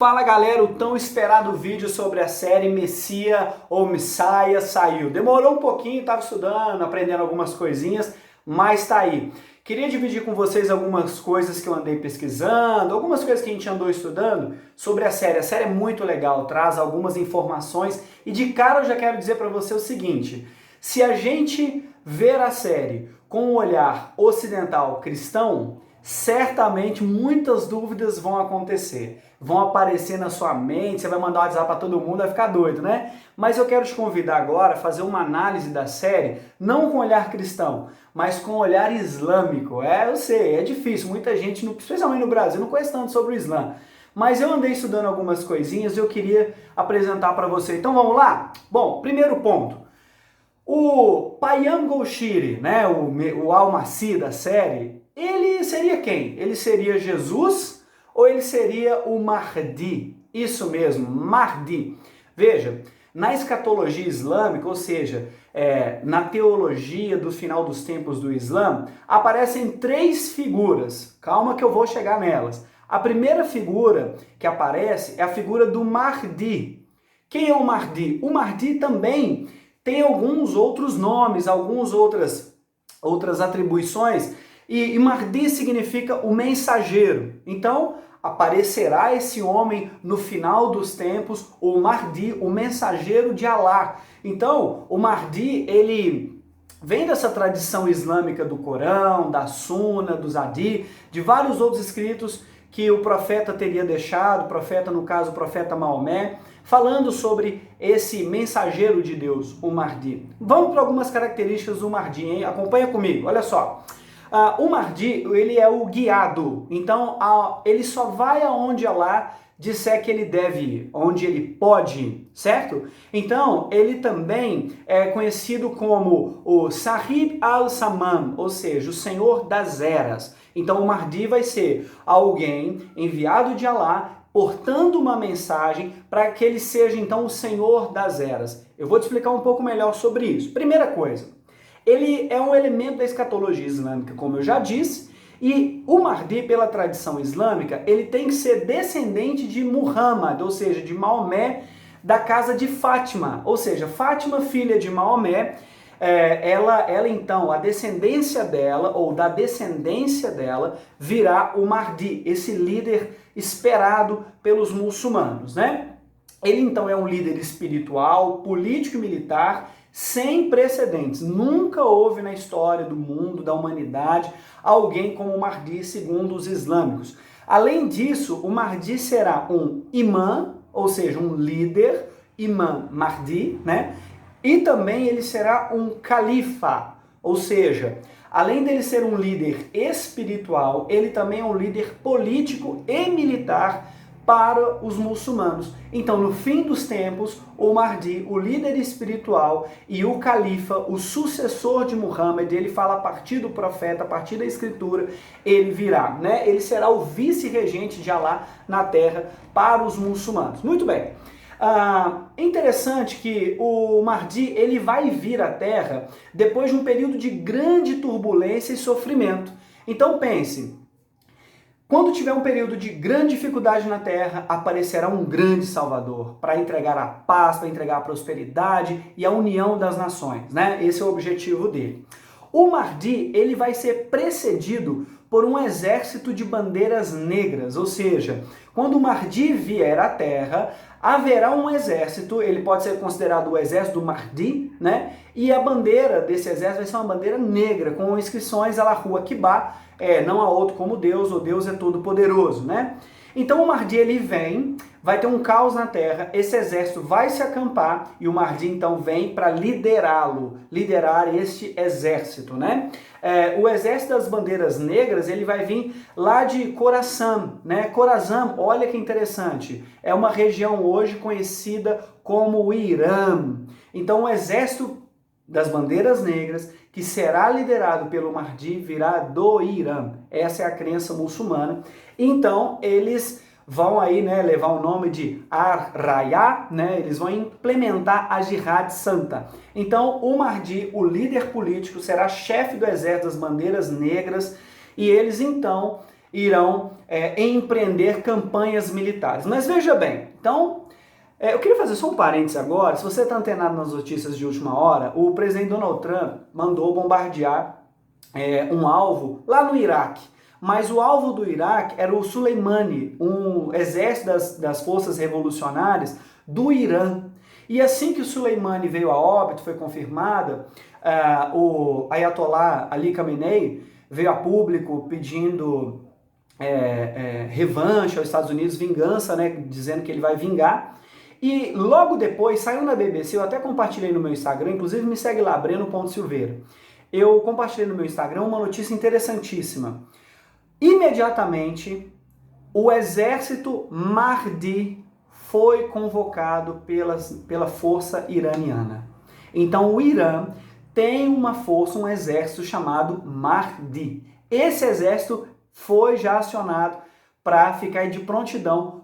Fala galera, o tão esperado vídeo sobre a série Messia ou Messiah saiu. Demorou um pouquinho, estava estudando, aprendendo algumas coisinhas, mas tá aí. Queria dividir com vocês algumas coisas que eu andei pesquisando, algumas coisas que a gente andou estudando sobre a série. A série é muito legal, traz algumas informações e de cara eu já quero dizer para você o seguinte: se a gente ver a série com um olhar ocidental cristão, certamente muitas dúvidas vão acontecer, vão aparecer na sua mente, você vai mandar um WhatsApp para todo mundo, vai ficar doido, né? Mas eu quero te convidar agora a fazer uma análise da série, não com olhar cristão, mas com olhar islâmico. Eu sei, é difícil, muita gente, especialmente no Brasil, não conhece tanto sobre o Islã. Mas eu andei estudando algumas coisinhas e eu queria apresentar para você. Então vamos lá? Bom, primeiro ponto. O Payam Golshiri, né, o Al-Masih da série, ele seria quem? Ele seria Jesus ou ele seria o Mahdi? Isso mesmo, Mahdi. Veja, na escatologia islâmica, ou seja, na teologia do final dos tempos do Islã, aparecem três figuras. Calma que eu vou chegar nelas. A primeira figura que aparece é a figura do Mahdi. Quem é o Mahdi? O Mahdi também tem alguns outros nomes, algumas outras atribuições, e Mahdi significa o mensageiro. Então, aparecerá esse homem no final dos tempos, o Mahdi, o mensageiro de Alá. Então, o Mahdi, ele vem dessa tradição islâmica do Corão, da Suna, dos Hadith, de vários outros escritos que o profeta teria deixado, o profeta, no caso, o profeta Maomé, falando sobre esse mensageiro de Deus, o Mahdi. Vamos para algumas características do Mahdi, hein? Acompanha comigo, olha só. O Mahdi, ele é o guiado, então ele só vai aonde Allah disser que ele deve ir, onde ele pode ir, certo? Então, ele também é conhecido como o Sahib al-Samam, ou seja, o Senhor das Eras. Então, o Mahdi vai ser alguém enviado de Allah, portando uma mensagem para que ele seja, então, o Senhor das Eras. Eu vou te explicar um pouco melhor sobre isso. Primeira coisa, ele é um elemento da escatologia islâmica, como eu já disse, e o Mahdi, pela tradição islâmica, ele tem que ser descendente de Muhammad, ou seja, de Maomé, da casa de Fátima, ou seja, Fátima, filha de Maomé, ela então, a descendência dela, ou da descendência dela, virá o Mahdi, esse líder esperado pelos muçulmanos, né? Ele então é um líder espiritual, político e militar, sem precedentes. Nunca houve na história do mundo, da humanidade, alguém como o Mahdi, segundo os islâmicos. Além disso, o Mahdi será um imã, ou seja, um líder, imã Mahdi, né? E também ele será um califa, ou seja, além dele ser um líder espiritual, ele também é um líder político e militar para os muçulmanos. Então, no fim dos tempos, o Mahdi, o líder espiritual, e o califa, o sucessor de Muhammad, ele fala a partir do profeta, a partir da escritura, ele virá, né? Ele será o vice-regente de Alá na terra para os muçulmanos. Muito bem. Interessante que o Mahdi, ele vai vir à Terra depois de um período de grande turbulência e sofrimento. Então pense, quando tiver um período de grande dificuldade na Terra, aparecerá um grande Salvador para entregar a paz, para entregar a prosperidade e a união das nações, né? Esse é o objetivo dele. O Mahdi, ele vai ser precedido por um exército de bandeiras negras, ou seja, quando o Mahdi vier à Terra, haverá um exército, ele pode ser considerado o exército do Mahdi, né? E a bandeira desse exército vai ser uma bandeira negra, com inscrições Allahu Akbar, não há outro como Deus, ou Deus é todo poderoso, né? Então o Mahdi, ele vem, vai ter um caos na terra, esse exército vai se acampar e o Mahdi então vem para liderar este exército, né? O exército das bandeiras negras, ele vai vir lá de Khorasan, né? Khorasan, olha que interessante, é uma região hoje conhecida como o Irã. Então o exército das bandeiras negras, que será liderado pelo Mahdi, virá do Irã. Essa é a crença muçulmana. Então, eles vão aí, né, levar o nome de Ar-Raya, né? Eles vão implementar a Jihad Santa. Então, o Mahdi, o líder político, será chefe do exército das bandeiras negras e eles, então, irão empreender campanhas militares. Mas veja bem, então, eu queria fazer só um parênteses agora. Se você está antenado nas notícias de última hora, o presidente Donald Trump mandou bombardear um alvo lá no Iraque. Mas o alvo do Iraque era o Soleimani, um exército das forças revolucionárias do Irã. E assim que o Soleimani veio a óbito, foi confirmada, o Ayatollah Ali Khamenei veio a público pedindo revanche aos Estados Unidos, vingança, né, dizendo que ele vai vingar. E logo depois, saiu na BBC, eu até compartilhei no meu Instagram, inclusive me segue lá, Breno.Silveira. Eu compartilhei no meu Instagram uma notícia interessantíssima. Imediatamente, o exército Mahdi foi convocado pela força iraniana. Então, o Irã tem uma força, um exército chamado Mahdi. Esse exército foi já acionado para ficar de prontidão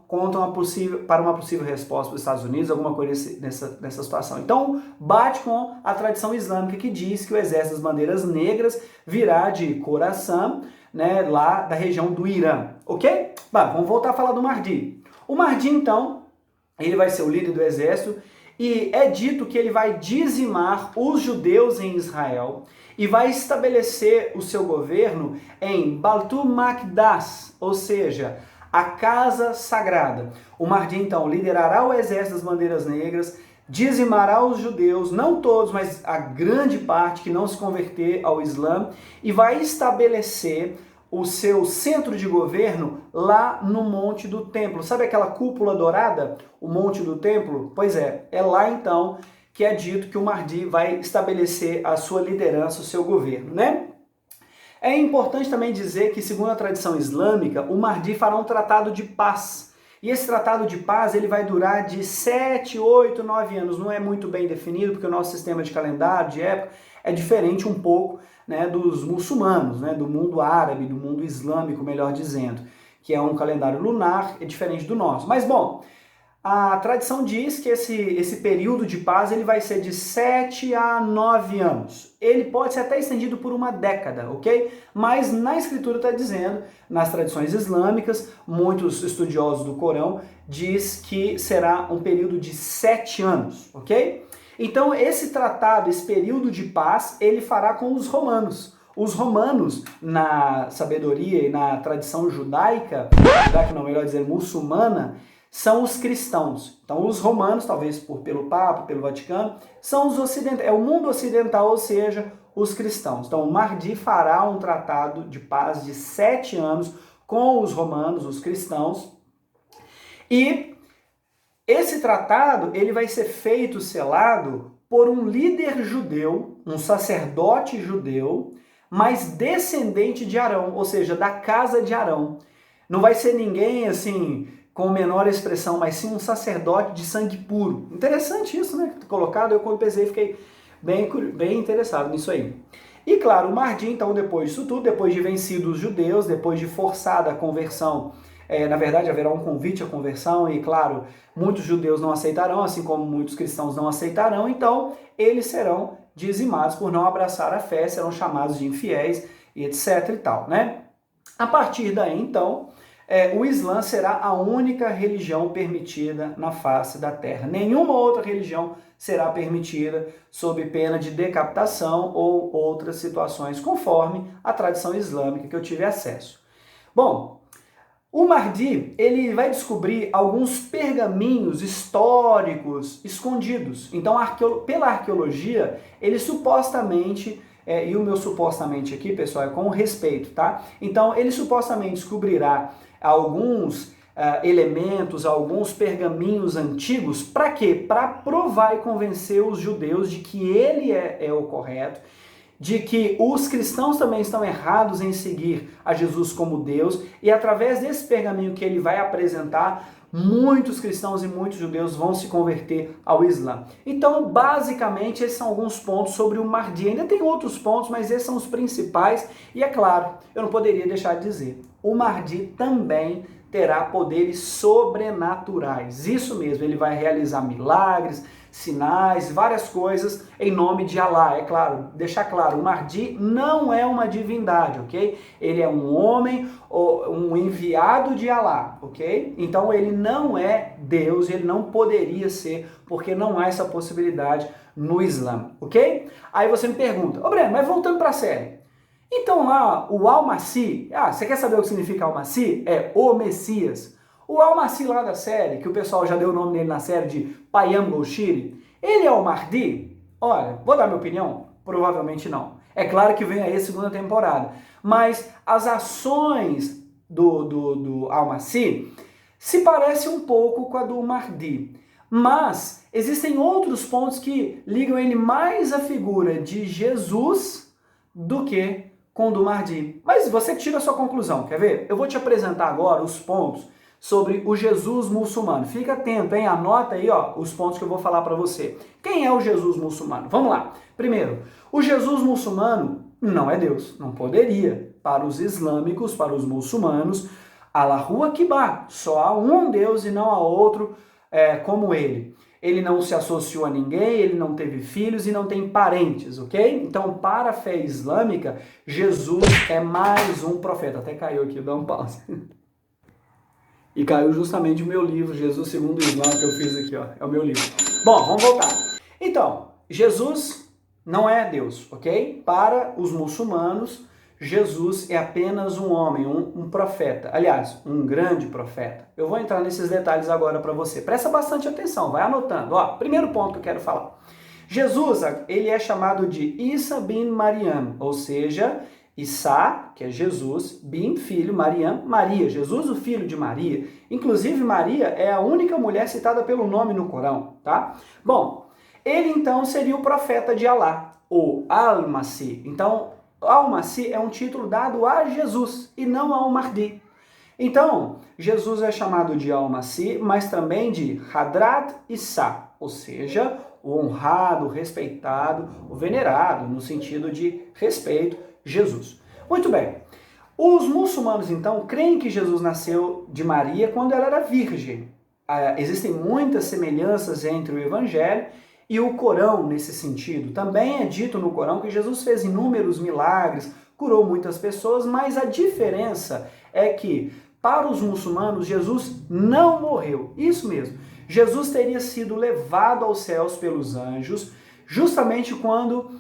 para uma possível resposta dos Estados Unidos, alguma coisa nessa situação. Então, bate com a tradição islâmica que diz que o exército das bandeiras negras virá de Khorasan, né, lá da região do Irã, ok? Bah, vamos voltar a falar do Mahdi. O Mahdi, então, ele vai ser o líder do exército e é dito que ele vai dizimar os judeus em Israel e vai estabelecer o seu governo em Baltum Makdas, ou seja, a casa sagrada. O Mahdi, então, liderará o exército das bandeiras negras, dizimará os judeus, não todos, mas a grande parte que não se converter ao Islã, e vai estabelecer o seu centro de governo lá no Monte do Templo. Sabe aquela cúpula dourada? O Monte do Templo? Pois é lá então que é dito que o Mahdi vai estabelecer a sua liderança, o seu governo, né? É importante também dizer que, segundo a tradição islâmica, o Mahdi fará um tratado de paz. E esse tratado de paz ele vai durar de 7, 8, 9 anos. Não é muito bem definido, porque o nosso sistema de calendário, de época, é diferente um pouco, né, dos muçulmanos, né, do mundo árabe, do mundo islâmico, melhor dizendo, que é um calendário lunar, é diferente do nosso. Mas, bom, a tradição diz que esse período de paz ele vai ser de 7 a 9 anos. Ele pode ser até estendido por uma década, ok? Mas na escritura está dizendo, nas tradições islâmicas, muitos estudiosos do Corão diz que será um período de 7 anos, ok? Então esse tratado, esse período de paz, ele fará com os romanos. Os romanos, na sabedoria e na tradição judaica não, melhor dizer, muçulmana, são os cristãos. Então os romanos, talvez pelo Papa, pelo Vaticano, são os ocidentais, é o mundo ocidental, ou seja, os cristãos. Então o Mahdi fará um tratado de paz de 7 anos com os romanos, os cristãos, e esse tratado ele vai ser feito, selado, por um líder judeu, um sacerdote judeu, mas descendente de Arão, ou seja, da casa de Arão. Não vai ser ninguém assim com menor expressão, mas sim um sacerdote de sangue puro. Interessante isso, né? Colocado, eu quando pesei fiquei bem interessado nisso aí. E claro, o Mahdi, então, depois disso tudo, depois de vencido os judeus, depois de forçada a conversão, na verdade haverá um convite à conversão e, claro, muitos judeus não aceitarão, assim como muitos cristãos não aceitarão, então eles serão dizimados por não abraçar a fé, serão chamados de infiéis e etc e tal, né? A partir daí, então, o Islã será a única religião permitida na face da terra. Nenhuma outra religião será permitida sob pena de decapitação ou outras situações, conforme a tradição islâmica que eu tive acesso. Bom, o Mahdi ele vai descobrir alguns pergaminhos históricos escondidos. Então, pela arqueologia, ele supostamente... e o meu supostamente aqui, pessoal, é com respeito, tá? Então, ele supostamente descobrirá alguns elementos, alguns pergaminhos antigos, para quê? Para provar e convencer os judeus de que ele é o correto, de que os cristãos também estão errados em seguir a Jesus como Deus, e através desse pergaminho que ele vai apresentar, muitos cristãos e muitos judeus vão se converter ao Islã. Então, basicamente, esses são alguns pontos sobre o Mahdi. Ainda tem outros pontos, mas esses são os principais. E é claro, eu não poderia deixar de dizer, o Mahdi também terá poderes sobrenaturais. Isso mesmo, ele vai realizar milagres, sinais, várias coisas em nome de Alá. É claro, deixar claro, o Mahdi não é uma divindade, ok? Ele é um homem, um enviado de Alá, ok? Então ele não é Deus, ele não poderia ser, porque não há essa possibilidade no Islã, ok? Aí você me pergunta, ô Breno, mas voltando para a série, então lá o Al-Masih, você quer saber o que significa Al-Masih? É o Messias. O Al-Masih lá da série, que o pessoal já deu o nome dele na série de Payam Golshiri, ele é o Mahdi? Olha, vou dar minha opinião? Provavelmente não. É claro que vem aí a segunda temporada, mas as ações do Al-Masih se parecem um pouco com a do Mahdi. Mas existem outros pontos que ligam ele mais à figura de Jesus do que com o do Mahdi. Mas você tira a sua conclusão, quer ver? Eu vou te apresentar agora os pontos sobre o Jesus muçulmano. Fica atento, hein? Anota aí, ó, os pontos que eu vou falar para você. Quem é o Jesus muçulmano? Vamos lá. Primeiro, o Jesus muçulmano não é Deus, não poderia. Para os islâmicos, para os muçulmanos, Allahu Akbar, só há um Deus e não há outro como ele. Ele não se associou a ninguém, ele não teve filhos e não tem parentes, ok? Então, para a fé islâmica, Jesus é mais um profeta. Até caiu aqui, dá um pause. E caiu justamente o meu livro, Jesus Segundo o Islã, que eu fiz aqui, ó. É o meu livro. Bom, vamos voltar. Então, Jesus não é Deus, ok? Para os muçulmanos, Jesus é apenas um homem, um profeta. Aliás, um grande profeta. Eu vou entrar nesses detalhes agora para você. Presta bastante atenção, vai anotando. Ó, primeiro ponto que eu quero falar. Jesus, ele é chamado de Isa bin Maryam, ou seja, Isa, que é Jesus, bin, filho, Maryam, Maria. Jesus, o filho de Maria. Inclusive, Maria é a única mulher citada pelo nome no Corão, tá? Bom, ele então seria o profeta de Alá, o Al-Masih. Então, Al-Masih é um título dado a Jesus e não ao Mahdi. Então, Jesus é chamado de Al-Masih, mas também de Hadrat Isa, ou seja, o honrado, o respeitado, o venerado, no sentido de respeito, Jesus. Muito bem. Os muçulmanos, então, creem que Jesus nasceu de Maria quando ela era virgem. Existem muitas semelhanças entre o Evangelho e o Corão nesse sentido. Também é dito no Corão que Jesus fez inúmeros milagres, curou muitas pessoas, mas a diferença é que, para os muçulmanos, Jesus não morreu. Isso mesmo. Jesus teria sido levado aos céus pelos anjos, justamente quando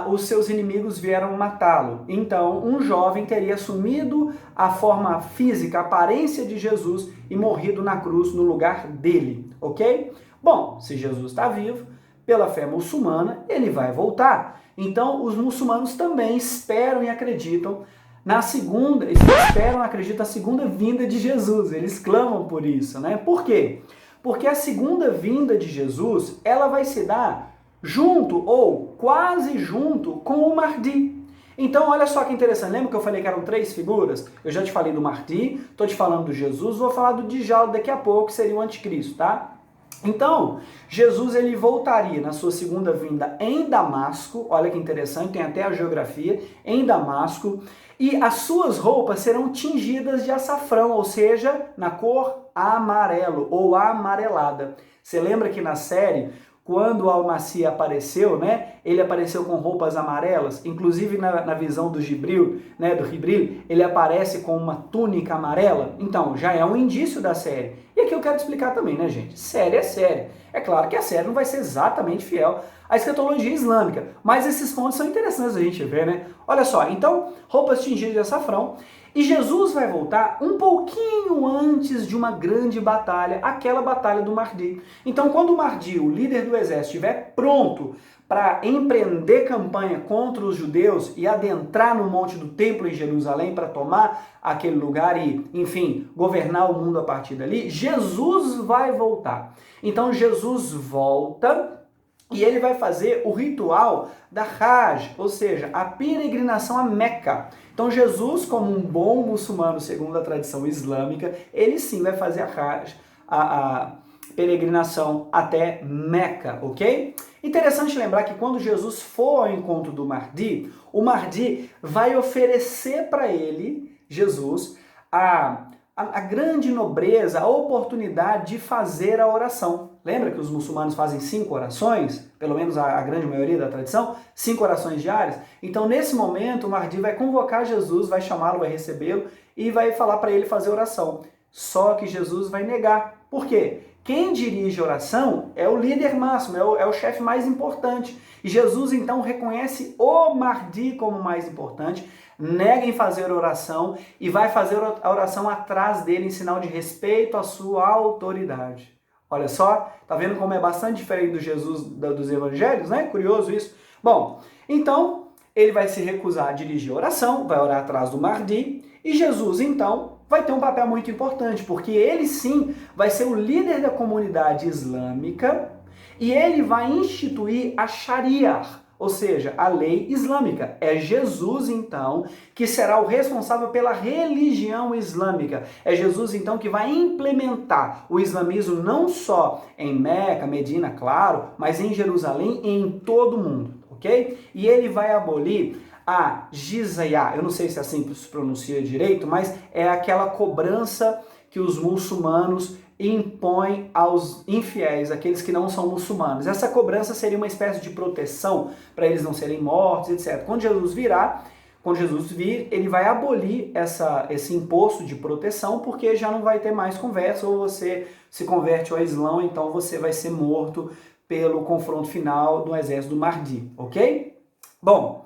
os seus inimigos vieram matá-lo. Então, um jovem teria assumido a forma física, a aparência de Jesus e morrido na cruz no lugar dele, ok? Bom, se Jesus está vivo, pela fé muçulmana, ele vai voltar. Então, os muçulmanos também esperam e acreditam na segunda vinda de Jesus. Eles clamam por isso, né? Por quê? Porque a segunda vinda de Jesus, ela vai se dar junto ou quase junto com o Mahdi. Então, olha só que interessante. Lembra que eu falei que eram 3 figuras? Eu já te falei do Mahdi, estou te falando do Jesus, vou falar do Dajjal daqui a pouco, que seria o anticristo, tá? Então, Jesus ele voltaria na sua segunda vinda em Damasco, olha que interessante, tem até a geografia, em Damasco, e as suas roupas serão tingidas de açafrão, ou seja, na cor amarelo ou amarelada. Você lembra que na série, quando o Al-Masih apareceu, né, ele apareceu com roupas amarelas, inclusive na visão do Jibril, né, do Jibril, ele aparece com uma túnica amarela. Então, já é um indício da série. E aqui eu quero te explicar também, né, gente? Série é série. É claro que a série não vai ser exatamente fiel à escatologia islâmica, mas esses pontos são interessantes a gente ver, né? Olha só, então, roupas tingidas de açafrão, e Jesus vai voltar um pouquinho antes de uma grande batalha, aquela batalha do Mahdi. Então, quando o Mahdi, o líder do exército, estiver pronto para empreender campanha contra os judeus e adentrar no Monte do Templo em Jerusalém para tomar aquele lugar e, enfim, governar o mundo a partir dali, Jesus vai voltar. Então, Jesus volta e ele vai fazer o ritual da Hajj, ou seja, a peregrinação a Meca. Então Jesus, como um bom muçulmano, segundo a tradição islâmica, ele sim vai fazer a Hajj, a peregrinação até Meca, ok? Interessante lembrar que quando Jesus for ao encontro do Mahdi, o Mahdi vai oferecer para ele, Jesus, a grande nobreza, a oportunidade de fazer a oração. Lembra que os muçulmanos fazem 5 orações? Pelo menos a grande maioria da tradição? 5 orações diárias? Então, nesse momento, o Mahdi vai convocar Jesus, vai chamá-lo, vai recebê-lo e vai falar para ele fazer oração. Só que Jesus vai negar. Por quê? Quem dirige a oração é o líder máximo, é o chefe mais importante. E Jesus, então, reconhece o Mahdi como mais importante, nega em fazer oração e vai fazer a oração atrás dele em sinal de respeito à sua autoridade. Olha só, tá vendo como é bastante diferente do Jesus dos evangelhos, né? Curioso isso. Bom, então ele vai se recusar a dirigir a oração, vai orar atrás do Mahdi e Jesus então vai ter um papel muito importante, porque ele sim vai ser o líder da comunidade islâmica e ele vai instituir a Sharia, ou seja, a lei islâmica. É Jesus, então, que será o responsável pela religião islâmica. É Jesus, então, que vai implementar o islamismo não só em Meca, Medina, claro, mas em Jerusalém e em todo o mundo, ok? E ele vai abolir a jizya, eu não sei se é assim que se pronuncia direito, mas é aquela cobrança que os muçulmanos impõe aos infiéis, aqueles que não são muçulmanos. Essa cobrança seria uma espécie de proteção para eles não serem mortos, etc. Quando Jesus vir, ele vai abolir esse imposto de proteção, porque já não vai ter mais conversa, ou você se converte ao Islã, então você vai ser morto pelo confronto final do exército do Mahdi, ok? Bom,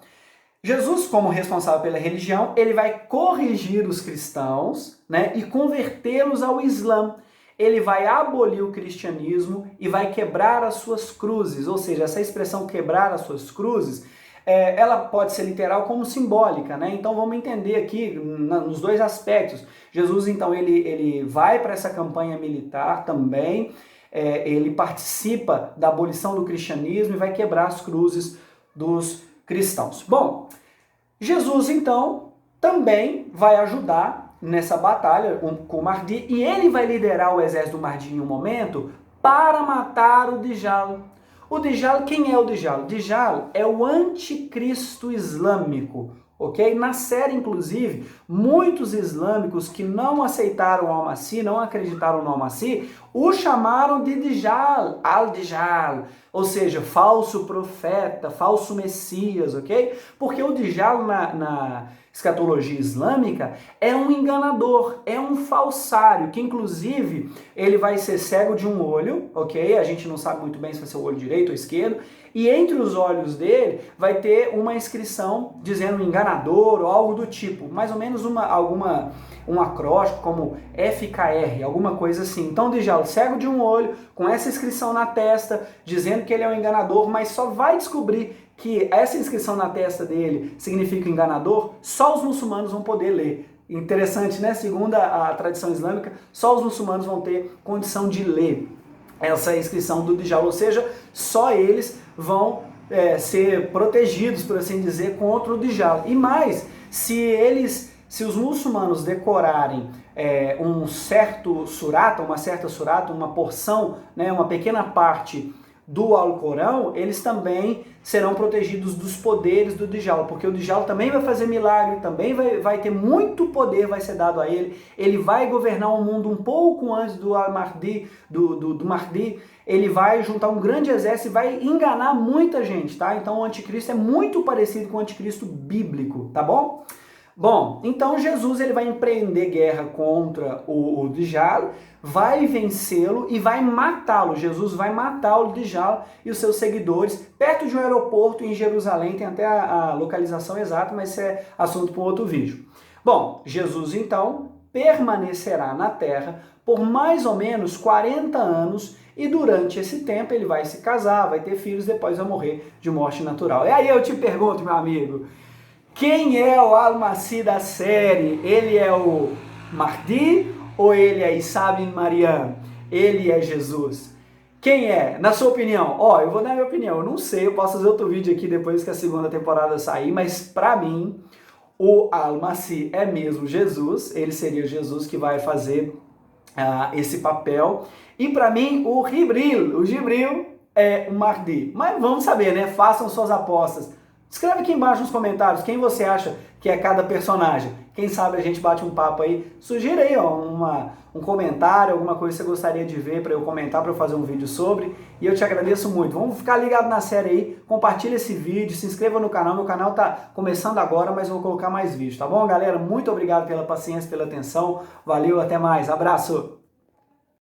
Jesus, como responsável pela religião, ele vai corrigir os cristãos, né, e convertê-los ao Islã. Ele vai abolir o cristianismo e vai quebrar as suas cruzes, ou seja, essa expressão quebrar as suas cruzes, ela pode ser literal como simbólica, né? Então vamos entender aqui nos dois aspectos. Jesus, então, ele vai para essa campanha militar também, ele participa da abolição do cristianismo e vai quebrar as cruzes dos cristãos. Bom, Jesus, então, também vai ajudar nessa batalha com o Mahdi, e ele vai liderar o exército do Mahdi em um momento para matar o Dajjal. O Dajjal, quem é o Dajjal? O Dajjal é o anticristo islâmico, ok? Na série, inclusive, muitos islâmicos que não aceitaram o Al-Masih, não acreditaram no Al-Masih, o chamaram de Dajjal, Al-Dajjal, ou seja, falso profeta, falso messias, ok? Porque o Dajjal na escatologia islâmica é um enganador, é um falsário, que inclusive ele vai ser cego de um olho, ok? A gente não sabe muito bem se vai ser o olho direito ou esquerdo, e entre os olhos dele vai ter uma inscrição dizendo enganador ou algo do tipo, mais ou menos um acróstico como FKR, alguma coisa assim. Então o Dajjal cego de um olho, com essa inscrição na testa, dizendo que ele é um enganador, mas só vai descobrir que essa inscrição na testa dele significa enganador, só os muçulmanos vão poder ler. Interessante, né? Segundo a tradição islâmica, só os muçulmanos vão ter condição de ler essa inscrição do Dajjal, ou seja, só eles vão ser protegidos, por assim dizer, contra o Dajjal. E mais, se os muçulmanos decorarem um certo surata, uma porção, né, uma pequena parte do Alcorão, eles também serão protegidos dos poderes do Dajjal, porque o Dajjal também vai fazer milagre, também vai ter muito poder, vai ser dado a ele vai governar o mundo um pouco antes do Al-Mahdi, do Mahdi, ele vai juntar um grande exército e vai enganar muita gente, tá? Então o anticristo é muito parecido com o anticristo bíblico, tá bom? Bom, então Jesus ele vai empreender guerra contra o Dajjal, vai vencê-lo e vai matá-lo. Jesus vai matar o Dajjal e os seus seguidores perto de um aeroporto em Jerusalém, tem até a localização exata, mas isso é assunto para um outro vídeo. Bom, Jesus então permanecerá na terra por mais ou menos 40 anos e durante esse tempo ele vai se casar, vai ter filhos, depois vai morrer de morte natural. E aí eu te pergunto, meu amigo, quem é o Al-Masih da série? Ele é o Mahdi ou ele é Isa bin Maryam? Ele é Jesus? Quem é? Na sua opinião? Eu vou dar minha opinião. Eu não sei, eu posso fazer outro vídeo aqui depois que a segunda temporada sair, mas pra mim, o Al-Masih é mesmo Jesus. Ele seria Jesus que vai fazer esse papel. E pra mim, o Jibril é o Mahdi. Mas vamos saber, né? Façam suas apostas. Escreve aqui embaixo nos comentários quem você acha que é cada personagem. Quem sabe a gente bate um papo aí, sugira aí ó, um comentário, alguma coisa que você gostaria de ver para eu comentar, para eu fazer um vídeo sobre, e eu te agradeço muito. Vamos ficar ligado na série aí, compartilha esse vídeo, se inscreva no canal, meu canal tá começando agora, mas eu vou colocar mais vídeos, tá bom, galera? Muito obrigado pela paciência, pela atenção, valeu, até mais, abraço!